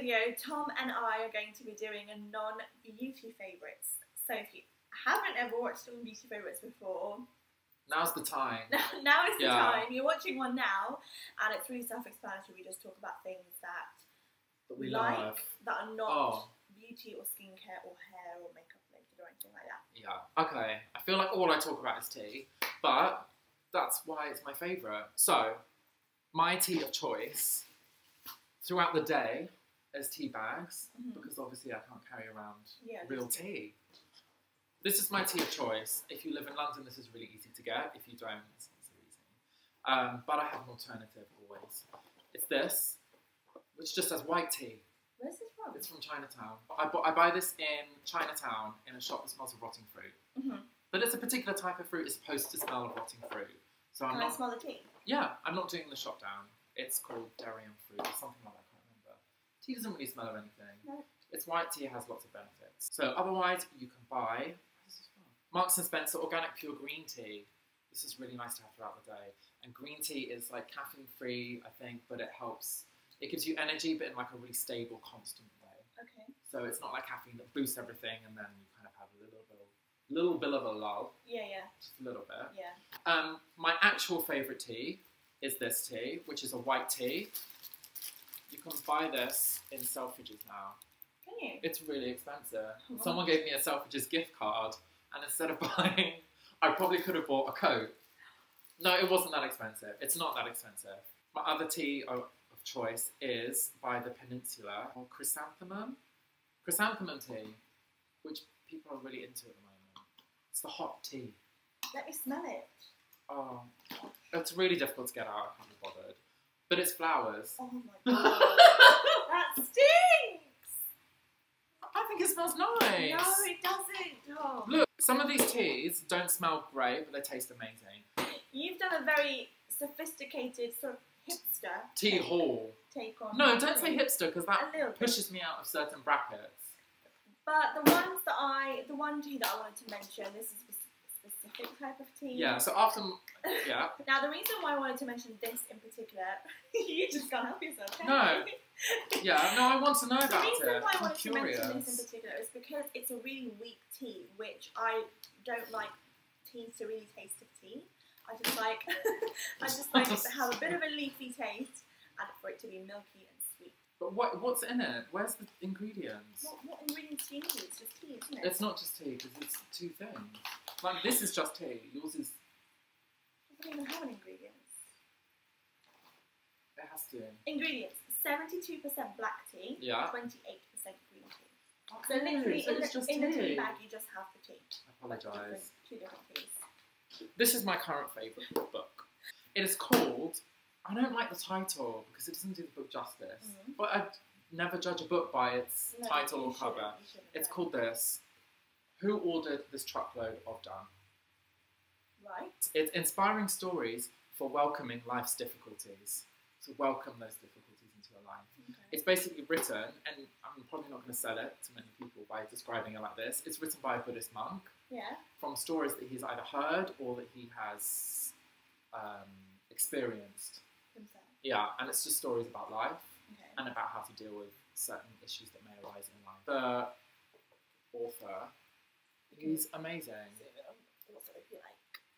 video, Tom and I are going to be doing a non-beauty favourites. So if you haven't ever watched some beauty favourites before, now's the time. Now is the time. You're watching one now, and it's really self-explanatory. We just talk about things that we like, love, that are not beauty or skincare or hair or makeup related or anything like that. Yeah. Okay. I feel like all I talk about is tea, but that's why it's my favourite. So, my tea of choice throughout the day is tea bags, because obviously I can't carry around real tea. This is my tea of choice. If you live in London, this is really easy to get. If you don't, it's not so easy. But I have an alternative always. It's this, which just has white tea. Where's this from? It's from Chinatown. I buy this in Chinatown in a shop that smells of rotting fruit. But it's a particular type of fruit. It's supposed to smell of rotting fruit. So Can I smell the tea? Yeah, I'm not doing the shop down. It's called durian fruit or something like that. I can't remember. Tea doesn't really smell of anything. No. It's white tea. It has lots of benefits. So otherwise, you can buy Marks and Spencer organic pure green tea. This is really nice to have throughout the day. And green tea is like caffeine free, I think, but it helps. It gives you energy, but in like a really stable, constant way. Okay. So it's not like caffeine that boosts everything, and then you kind of have a little bit of a lull. Yeah, yeah. Just a little bit. Yeah. My actual favourite tea is this tea, which is a white tea. You can buy this in Selfridges now. Can you? It's really expensive. Oh. Someone gave me a Selfridges gift card, and instead of buying, I probably could have bought a coat. No, it wasn't that expensive. It's not that expensive. My other tea of choice is by the Peninsula, or chrysanthemum tea, which people are really into at the moment. It's the hot tea. Let me smell it. Oh, it's really difficult to get out. I can't be bothered. But it's flowers. Oh my god. That stinks! I think it smells nice. No, it doesn't. Oh. Look, some of these teas don't smell great, but they taste amazing. You've done a very sophisticated sort of hipster tea haul take on. No, don't say hipster, because that pushes me out of certain brackets. But the one tea that I wanted to mention, this is a specific type of tea. Yeah, so after, yeah. Now the reason why I wanted to mention this in particular, you just can't help yourself, can No. Yeah, no, I want to know about it. The reason why I wanted to mention this in particular is because it's a really weak tea, which I don't like teas to really taste of tea. I just like it to have a bit of a leafy taste and for it to be milky and sweet. But what's in it? Where's the ingredients? What ingredients do you need? It's just tea, isn't it? It's not just tea, because it's two things. Like, this is just tea. Yours is... It doesn't even have an ingredients. It has to. Ingredients. 72% black tea, 28% green tea. Okay, so literally, so in the tea bag, you just have the tea. I apologise. Two different teas. This is my current favourite book. It is called... I don't like the title because it doesn't do the book justice. But I'd never judge a book by its title or cover. It's called this. Who Ordered This Truckload of Done? Right. It's inspiring stories for welcoming life's difficulties. So welcome those difficulties into your life. Okay. It's basically written, and I'm probably not going to sell it to many people by describing it like this. It's written by a Buddhist monk. Yeah. From stories that he's either heard or that he has experienced. Himself. Yeah, and it's just stories about life and about how to deal with certain issues that may arise in life. The author, he's amazing.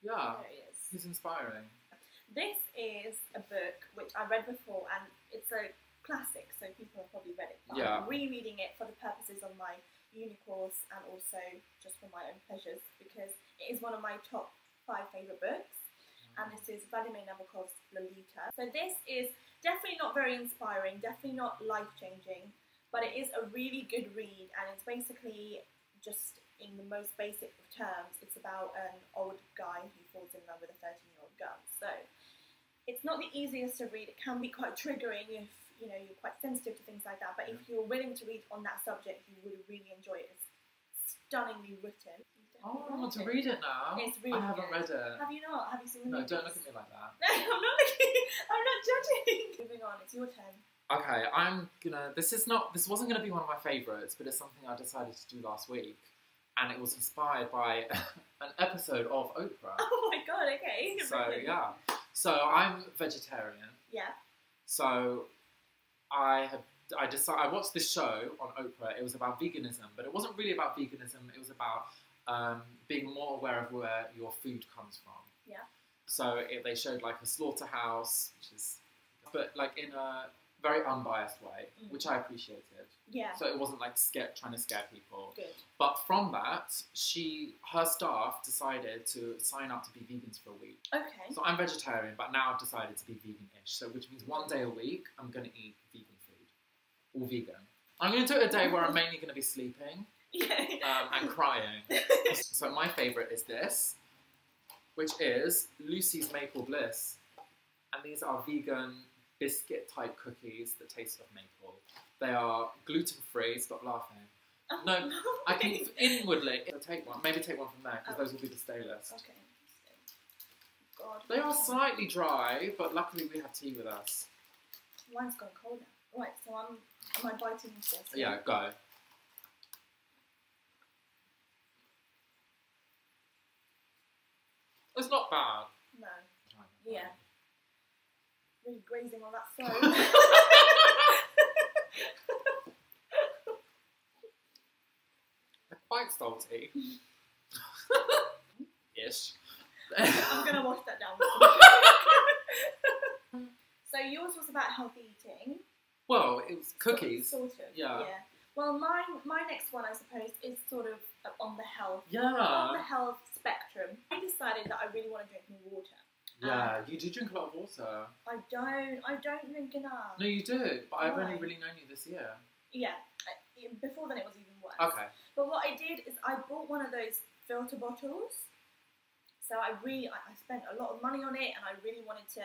Yeah, he's inspiring. This is a book which I read before, and it's a classic, so people have probably read it. But I'm rereading it for the purposes of my uni course and also just for my own pleasures, because it is one of my top 5 favourite books. And this is Vladimir Nabokov's Lolita. So this is definitely not very inspiring, definitely not life-changing, but it is a really good read, and it's basically just, in the most basic of terms, it's about an old guy who falls in love with a 13-year-old girl. So it's not the easiest to read. It can be quite triggering if you're quite sensitive to things like that, but if you're willing to read on that subject, you would really enjoy it. It's stunningly written. Oh, I want to read it now. It's really I haven't read it. Have you not? Have you seen the No, movies? don't look at me like that. No, I'm not looking. I'm not judging. Moving on, it's your turn. Okay, this wasn't gonna be one of my favourites, but it's something I decided to do last week, and it was inspired by an episode of Oprah. Oh my god, okay. So yeah. So I'm vegetarian. Yeah. So I have I watched this show on Oprah. It was about veganism, but it wasn't really about veganism. It was about being more aware of where your food comes from. Yeah. So they showed like a slaughterhouse, but like in a very unbiased way, which I appreciated. Yeah. So it wasn't like trying to scare people. Good. But from that, her staff decided to sign up to be vegans for a week. Okay. So I'm vegetarian, but now I've decided to be vegan-ish. So which means one day a week, I'm going to eat vegan food. All vegan. I'm going to do a day where I'm mainly going to be sleeping and crying. So my favourite is this, which is Lucy's Maple Bliss. And these are vegan biscuit-type cookies that taste of maple. They are gluten-free. Stop laughing. Oh, no, I think inwardly. I'll take one. Maybe take one from there, because those will be the stay list. Okay. God. They are slightly dry, but luckily we have tea with us. Mine's gone cold now. Right, so am I biting into this? Yeah, go. It's not bad. No. Yeah. Really grazing on that phone. They're quite salty. Ish. I'm going to wash that down. So yours was about healthy eating. Well, it was cookies. Sort of. Yeah. Well, my next one, I suppose, is sort of on the health. Yeah. On the health spectrum. I decided that I really want to drink more water. Yeah, you do drink a lot of water. I don't drink enough. No, you do, but I've only really known you this year. Yeah, before then it was even worse. Okay. But what I did is I bought one of those filter bottles. So I spent a lot of money on it, and I really wanted to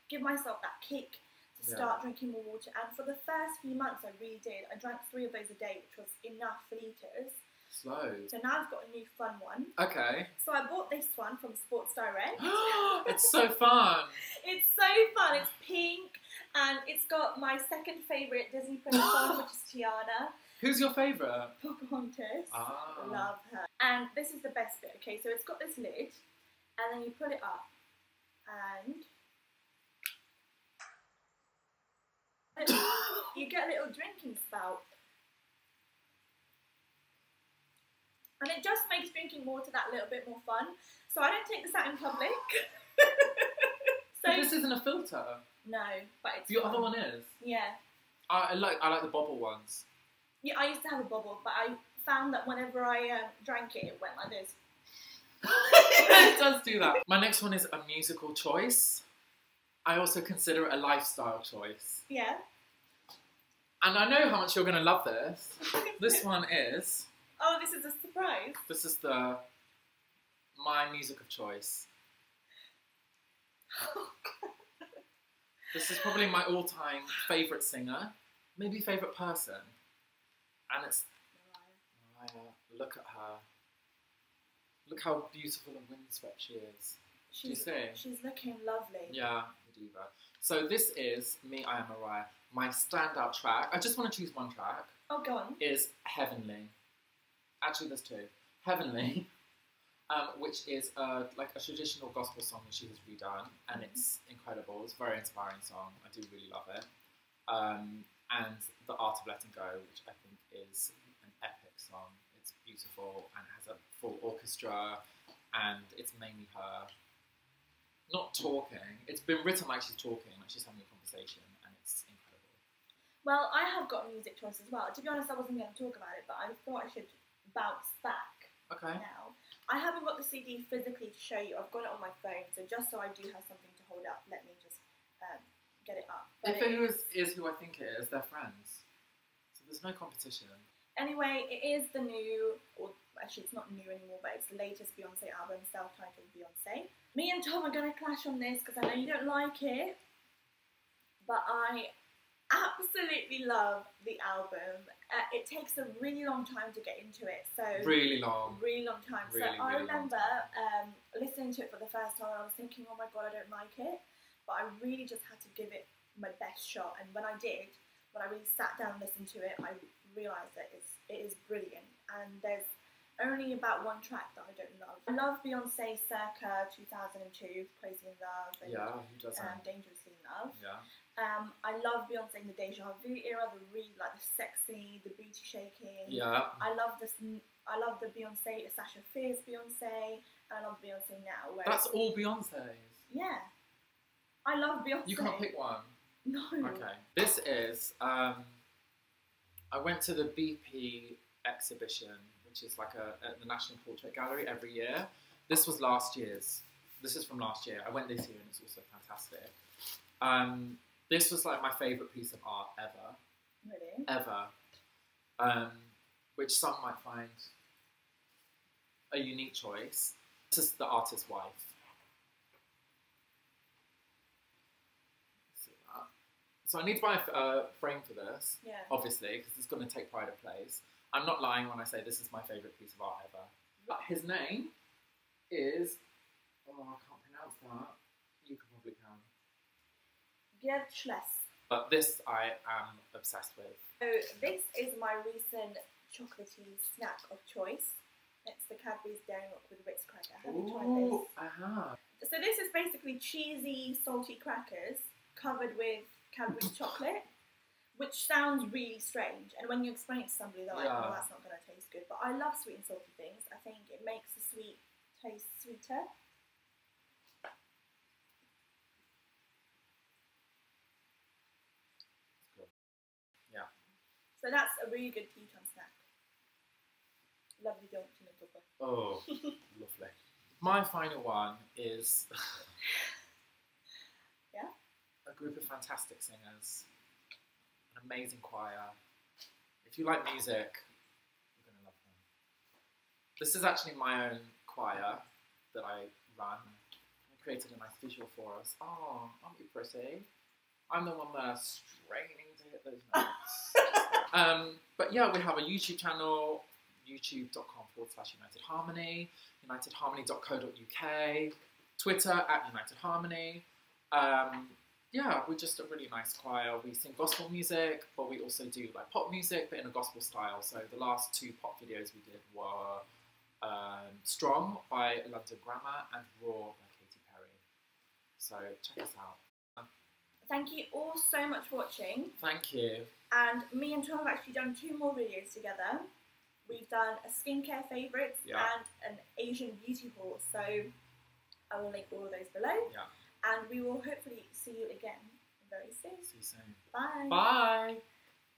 give myself that kick to start drinking more water. And for the first few months, I really did. I drank 3 of those a day, which was enough litres. Slow. So now I've got a new fun one. Okay. So I bought this one from Sports Direct. It's so fun. It's so fun. It's pink, and it's got my second favourite Disney princess on, which is Tiana. Who's your favourite? Pocahontas. Ah. Love her. And this is the best bit. Okay, so it's got this lid, and then you pull it up, and you get a little drinking spout. And it just makes drinking water that little bit more fun. So I don't take this out in public. So this isn't a filter. No, but it's Your fun. other one is. Yeah. I like the bobble ones. Yeah, I used to have a bubble, but I found that whenever I drank it, it went like this. It does do that. My next one is a musical choice. I also consider it a lifestyle choice. Yeah. And I know how much you're going to love this. This one is... Oh, this is a surprise. This is my music of choice. Oh, This is probably my all-time favourite singer, maybe favourite person. And it's Mariah. Look at her. Look how beautiful and windswept she is. Do you see? She's looking lovely. Yeah, the diva. So this is Me, I Am Mariah. My standout track, I just want to choose one track. Oh, go on. Is Heavenly. Actually, there's 2. Heavenly, which is like a traditional gospel song that she has redone, and it's incredible. It's a very inspiring song. I do really love it. And The Art of Letting Go, which I think is an epic song. It's beautiful and has a full orchestra, and it's mainly her not talking. It's been written like she's talking, like she's having a conversation, and it's incredible. Well, I have got a music choice as well. To be honest, I wasn't going to talk about it, but I thought I should bounce back now. I haven't got the CD physically to show you. I've got it on my phone, so just so I do have something to hold up, let me just get it up. But If it is who I think it is, they're friends. So there's no competition. Anyway, it is the new, or actually it's not new anymore, but it's the latest Beyonce album, self-titled Beyonce. Me and Tom are going to clash on this because I know you don't like it, but I absolutely love the album. It takes a really long time to get into it. So Really long time. Really, so I really long remember listening to it for the first time, and I was thinking, oh my god, I don't like it. But I really just had to give it my best shot. And when I did, when I really sat down and listened to it, I realised that it is brilliant. And there's only about one track that I don't love. I love Beyonce circa 2002, Crazy in Love, and Yeah, who doesn't? Dangerously in Love. Yeah. I love Beyonce in the Deja Vu era, the really like the sexy, the booty shaking. Yeah. I love this. I love the Beyonce, the Sasha Fierce Beyonce, and I love Beyonce now. That's all Beyonce's. Yeah. I love Beyonce. You can't pick one. No. Okay. This is. I went to the BP exhibition, which is like at the National Portrait Gallery every year. This was last year's. This is from last year. I went this year and it's also fantastic. This was like my favourite piece of art ever. Really? Ever. Which some might find a unique choice. This is the artist's wife. See that? So I need to buy a frame for this, obviously, because it's going to take pride of place. I'm not lying when I say this is my favourite piece of art ever. But his name is... Oh, I can't pronounce that. You can probably can. Gerd. But this I am obsessed with. So this is my recent chocolatey snack of choice. It's the Cadbury's Dairy Milk with Ritz cracker. Have you tried this? I have. So this is basically cheesy, salty crackers covered with Cadbury's chocolate, which sounds really strange. And when you explain it to somebody, they're like, "Oh, that's not going to taste good." But I love sweet and salty things. I think it makes the sweet taste sweeter. So that's a really good tea time snack. Lovely don't you know? Oh, lovely. My final one is a group of fantastic singers, an amazing choir. If you like music, you're going to love them. This is actually my own choir that I run. I created a nice visual for us. Oh, aren't you pretty? I'm the one that's straining to hit those notes. But yeah, we have a YouTube channel, youtube.com/UnitedHarmony, unitedharmony.co.uk, Twitter @UnitedHarmony. Yeah, we're just a really nice choir. We sing gospel music, but we also do like pop music, but in a gospel style. So the last 2 pop videos we did were Strong by London Grammar and Raw by Katy Perry. So check us out. Thank you all so much for watching. Thank you. And me and Tom have actually done 2 more videos together. We've done a skincare favourites and an Asian beauty haul. So I will link all of those below. Yeah. And we will hopefully see you again very soon. See you soon. Bye. Bye.